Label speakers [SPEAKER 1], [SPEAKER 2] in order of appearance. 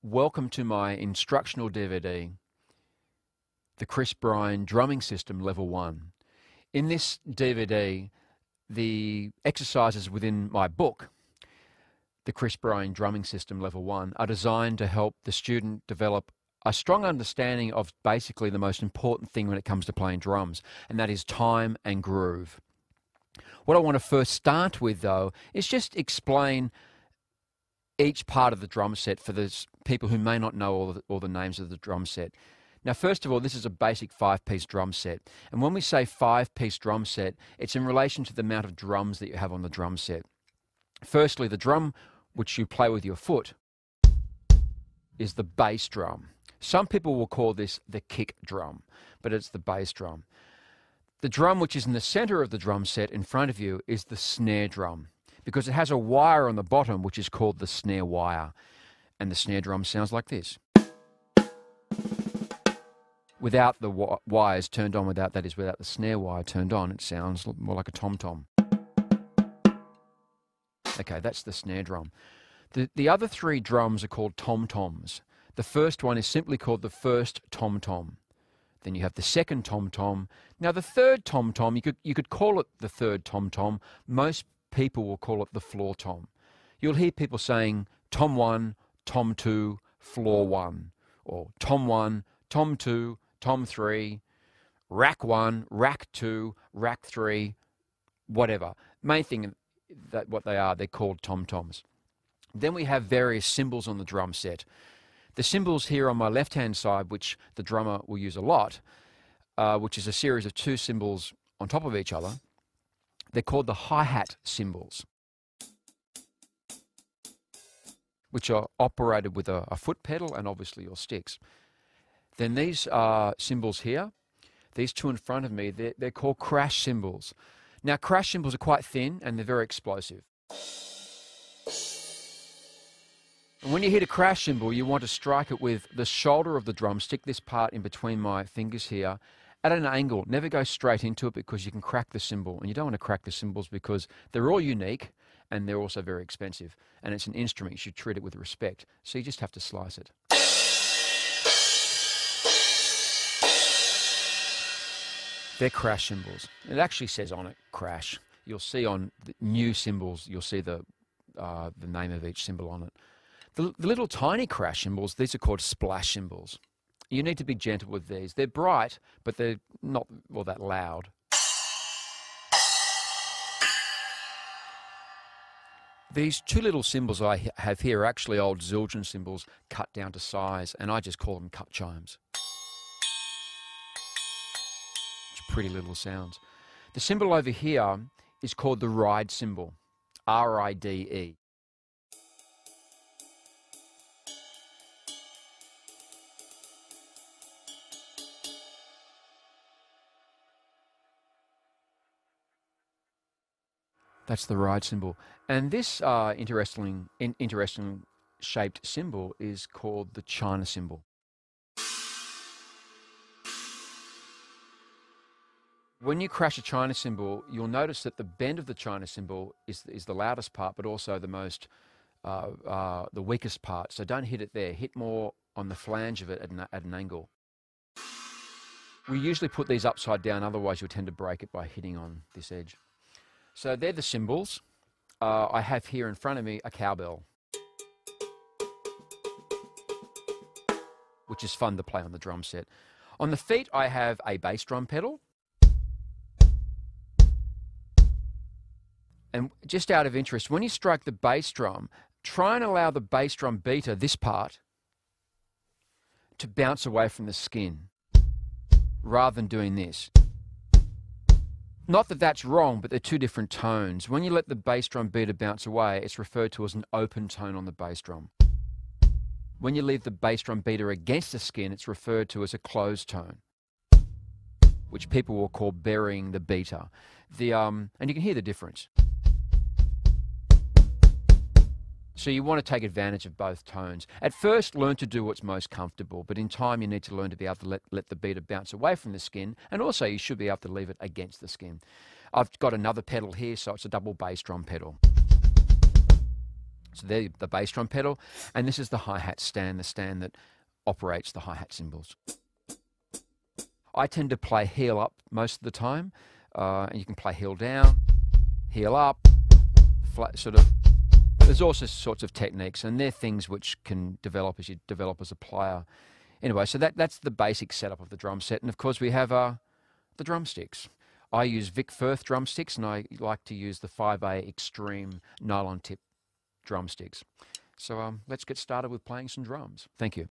[SPEAKER 1] Welcome to my instructional DVD, the CHRIS BRIEN Drumming System Level 1. In this DVD, the exercises within my book, the CHRIS BRIEN Drumming System Level 1, are designed to help the student develop a strong understanding of basically the most important thing when it comes to playing drums, and that is time and groove. What I want to first start with, though, is just explain each part of the drum set for those people who may not know all the names of the drum set. Now, first of all, this is a basic 5-piece drum set. And when we say 5-piece drum set, it's in relation to the amount of drums that you have on the drum set. Firstly, the drum which you play with your foot is the bass drum. Some people will call this the kick drum, but it's the bass drum. The drum which is in the center of the drum set in front of you is the snare drum, because it has a wire on the bottom which is called the snare wire. And the snare drum sounds like this. Without the wires turned on, without the snare wire turned on, it sounds more like a tom-tom. Okay, that's the snare drum. The other three drums are called tom-toms. The first one is simply called the first tom-tom. Then you have the second tom-tom. Now the third tom-tom, you could call it the third tom-tom. Most people will call it the floor tom. You'll hear people saying tom 1, tom 2, floor 1, or tom 1, tom 2, tom 3, rack 1, rack 2, rack 3, whatever. Main thing that what they are, they're called tom-toms. Then we have various cymbals on the drum set. The cymbals here on my left-hand side, which the drummer will use a lot, which is a series of two cymbals on top of each other, they're called the hi-hat cymbals, which are operated with a foot pedal and obviously your sticks. Then these cymbals here, these two in front of me, they're called crash cymbals. Now crash cymbals are quite thin and they're very explosive. And when you hit a crash cymbal, you want to strike it with the shoulder of the drumstick, this part in between my fingers here, at an angle. Never go straight into it because you can crack the cymbal. And you don't want to crack the cymbals because they're all unique and they're also very expensive. And it's an instrument. You should treat it with respect. So you just have to slice it. They're crash cymbals. It actually says on it, crash. You'll see on the new cymbals, you'll see the name of each cymbal on it. The little tiny crash cymbals, these are called splash cymbals. You need to be gentle with these. They're bright, but they're not all that loud. These two little cymbals I have here are actually old Zildjian cymbals cut down to size, and I just call them cut chimes. It's pretty little sounds. The cymbal over here is called the ride cymbal, R-I-D-E. That's the ride cymbal. And this interesting shaped cymbal is called the China cymbal. When you crash a China cymbal, you'll notice that the bend of the China cymbal is the loudest part, but also the most the weakest part. So don't hit it there. Hit more on the flange of it at an angle. We usually put these upside down, otherwise you'll tend to break it by hitting on this edge. So they're the cymbals. I have here in front of me a cowbell, which is fun to play on the drum set. On the feet, I have a bass drum pedal. And just out of interest, when you strike the bass drum, try and allow the bass drum beater, this part, to bounce away from the skin, rather than doing this. Not that that's wrong, but they're two different tones. When you let the bass drum beater bounce away, it's referred to as an open tone on the bass drum. When you leave the bass drum beater against the skin, it's referred to as a closed tone, which people will call burying the beater. And you can hear the difference. So you want to take advantage of both tones. At first, learn to do what's most comfortable, but in time you need to learn to be able to let the beater bounce away from the skin, and also you should be able to leave it against the skin. I've got another pedal here, so it's a double bass drum pedal. So they're the bass drum pedal, and this is the hi-hat stand, the stand that operates the hi-hat cymbals. I tend to play heel up most of the time, and you can play heel down, heel up, flat, sort of. There's also sorts of techniques, and they're things which can develop as you develop as a player. Anyway, so that's the basic setup of the drum set, and of course we have the drumsticks. I use Vic Firth drumsticks, and I like to use the 5A Extreme nylon tip drumsticks. So let's get started with playing some drums. Thank you.